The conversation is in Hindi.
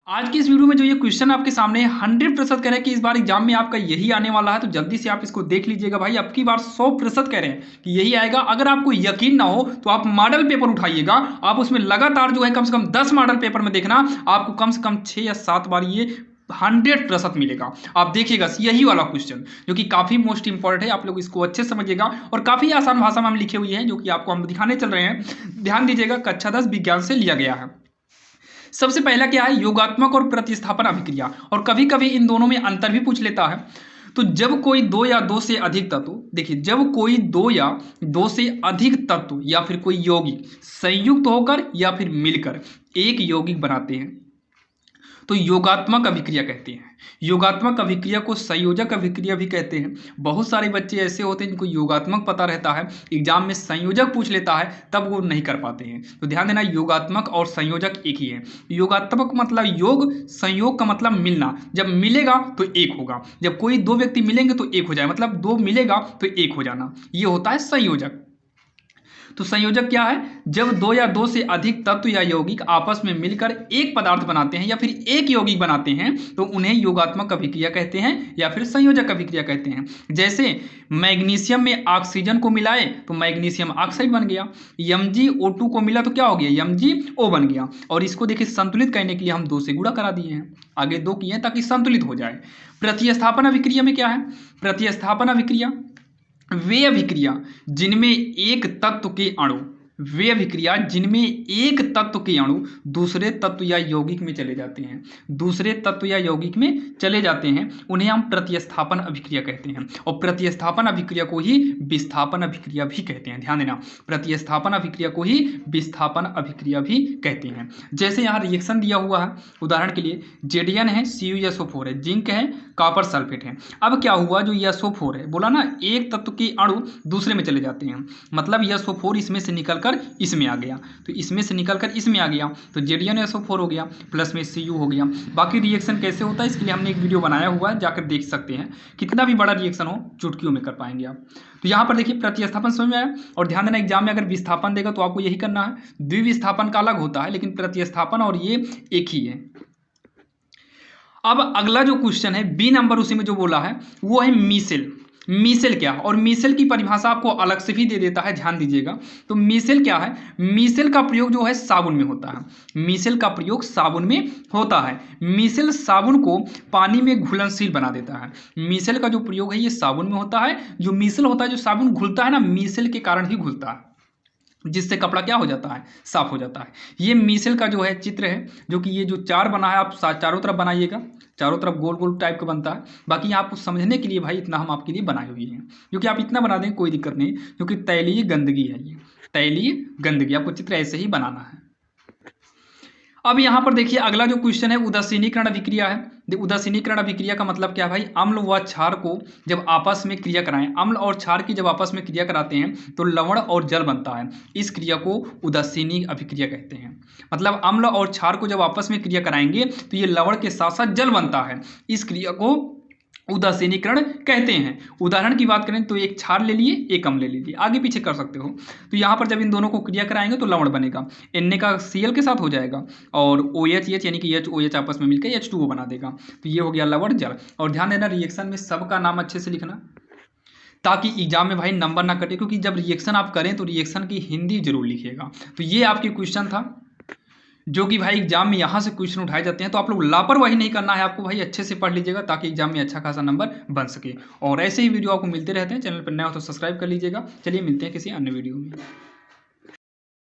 आज की इस वीडियो में जो ये क्वेश्चन आपके सामने 100% कह रहे हैं कि इस बार एग्जाम में आपका यही आने वाला है, तो जल्दी से आप इसको देख लीजिएगा भाई। अब की बार 100% कह रहे हैं कि यही आएगा। अगर आपको यकीन ना हो तो आप मॉडल पेपर उठाइएगा, आप उसमें लगातार जो है कम से कम 10 मॉडल पेपर में देखना, आपको कम से कम 6 या 7 बार ये 100% मिलेगा। आप देखिएगा यही वाला क्वेश्चन जो कि काफी मोस्ट इंपॉर्टेंट है, आप लोग इसको अच्छे से समझिएगा और काफी आसान भाषा में हम लिखे हुए हैं जो कि आपको हम दिखाने चल रहे हैं। ध्यान दीजिएगा, कक्षा 10 विज्ञान से लिया गया है। सबसे पहला क्या है, योगात्मक और प्रतिस्थापन अभिक्रिया। और कभी कभी इन दोनों में अंतर भी पूछ लेता है। तो जब कोई दो या दो से अधिक तत्व, देखिए जब कोई दो या दो से अधिक तत्व या फिर कोई यौगिक संयुक्त होकर या फिर मिलकर एक यौगिक बनाते हैं तो योगात्मक अभिक्रिया कहते हैं। योगात्मक अभिक्रिया को संयोजक अभिक्रिया भी कहते हैं। बहुत सारे बच्चे ऐसे होते हैं जिनको योगात्मक पता रहता है, एग्जाम में संयोजक पूछ लेता है तब वो नहीं कर पाते हैं। तो ध्यान देना, योगात्मक और संयोजक एक ही है। योगात्मक मतलब योग, संयोग का मतलब मिलना। जब मिलेगा तो एक होगा, जब कोई दो व्यक्ति मिलेंगे तो एक हो जाए, मतलब दो मिलेगा तो एक हो जाना, ये होता है संयोजक। तो संयोजक क्या है, जब दो या दो से अधिक तत्व या यौगिक आपस में मिलकर एक पदार्थ बनाते हैं या फिर एक यौगिक बनाते हैं तो उन्हें योगात्मक अभिक्रिया कहते हैं या फिर संयोजक अभिक्रिया कहते हैं। जैसे मैग्नीशियम में ऑक्सीजन को मिलाए तो मैग्नीशियम ऑक्साइड बन गया, MgO2 को मिला तो क्या हो गया, MgO बन गया। और इसको देखिए संतुलित करने के लिए हम दो से गुणा करा दिए हैं, आगे दो किए हैं ताकि संतुलित हो जाए। प्रतिस्थापन अभिक्रिया में क्या है, प्रतिस्थापन अभिक्रिया वे अभिक्रिया जिनमें एक तत्व के अणु, वे अभिक्रिया जिनमें एक तत्व के अणु दूसरे तत्व या यौगिक में चले जाते हैं, दूसरे तत्व या यौगिक में चले जाते हैं, उन्हें हम प्रतिस्थापन अभिक्रिया कहते हैं। और प्रतिस्थापन अभिक्रिया को ही विस्थापन अभिक्रिया भी कहते हैं। ध्यान देना, प्रतिस्थापन अभिक्रिया को ही विस्थापन अभिक्रिया भी कहते हैं। जैसे यहाँ रिएक्शन दिया हुआ है, उदाहरण के लिए जेडीएन है, CuSO4 है, जिंक है, कॉपर सल्फेट है। अब क्या हुआ, जो SO4 है, बोला ना एक तत्व के अणु दूसरे में चले जाते हैं, मतलब SO4 इसमें से निकलकर इसमें आ गया, तो इसमें से निकलकर इसमें आ गया तो JDNSO4 हो गया, प्लस में Cu हो गया। बाकी रिएक्शन कैसे होता है इसके लिए हमने एक वीडियो बनाया हुआ है, जाकर देख सकते हैं। कितना भी बड़ा रिएक्शन हो चुटकियों में कर पाएंगे आप। तो यहाँ पर देखिए प्रतिस्थापन समझ में आया। और ध्यान देना, एग्जाम में अगर विस्थापन देगा तो आपको यही करना है। द्विविस्थापन का अलग होता है, लेकिन प्रतिस्थापन और ये एक ही है। अब अगला जो क्वेश्चन है, बी नंबर उसी में जो बोला है वो है मीसेल। मीसेल क्या है, और मीसेल की परिभाषा आपको अलग से भी दे देता है, ध्यान दीजिएगा। तो मीसेल क्या है, मीसेल का प्रयोग जो है साबुन में होता है। मीसेल का प्रयोग साबुन में होता है। मीसेल साबुन को पानी में घुलनशील बना देता है। मीसेल का जो प्रयोग है ये साबुन में होता है। जो मीसेल होता है, जो साबुन घुलता है ना, मीसेल के कारण ही घुलता है, जिससे कपड़ा क्या हो जाता है, साफ हो जाता है। ये मीसेल का जो है चित्र है, जो कि ये जो चार बना है, आप चारों तरफ बनाइएगा, चारों तरफ गोल गोल टाइप का बनता है। बाकी आपको समझने के लिए भाई इतना हम आपके लिए बनाए हुए हैं, क्योंकि आप इतना बना देंगे कोई दिक्कत नहीं, क्योंकि तैलीय गंदगी है ये, तैलीय गंदगी, आपको चित्र ऐसे ही बनाना है। अब यहाँ पर देखिए अगला जो क्वेश्चन है, उदासीनीकरण अभिक्रिया है। उदासीनीकरण अभिक्रिया का मतलब क्या है भाई, अम्ल व क्षार को जब आपस में क्रिया कराएं, अम्ल और क्षार की जब आपस में क्रिया कराते हैं तो लवण और जल बनता है। इस क्रिया को उदासीनी अभिक्रिया कहते हैं। मतलब अम्ल और क्षार को जब आपस में क्रिया कराएंगे तो ये लवण के साथ साथ जल बनता है। इस क्रिया को उदासीनीकरण कहते हैं। उदाहरण की बात करें तो एक क्षार ले लिए, एक अम्ल ले लीजिए, आगे पीछे कर सकते हो। तो यहाँ पर जब इन दोनों को क्रिया कराएंगे तो लवण बनेगा, Na का Cl के साथ हो जाएगा और OH यानी कि HOH आपस में मिलकर H2O बना देगा। तो ये हो गया लवण जल। और ध्यान देना, रिएक्शन में सबका नाम अच्छे से लिखना ताकि एग्जाम में भाई नंबर ना कटे, क्योंकि जब रिएक्शन आप करें तो रिएक्शन की हिंदी जरूर लिखिएगा। तो ये आपके क्वेश्चन था जो कि भाई एग्जाम में यहाँ से क्वेश्चन उठाए जाते हैं। तो आप लोग लापरवाही नहीं करना है, आपको भाई अच्छे से पढ़ लीजिएगा ताकि एग्जाम में अच्छा खासा नंबर बन सके। और ऐसे ही वीडियो आपको मिलते रहते हैं, चैनल पर नया हो तो सब्सक्राइब कर लीजिएगा। चलिए मिलते हैं किसी अन्य वीडियो में।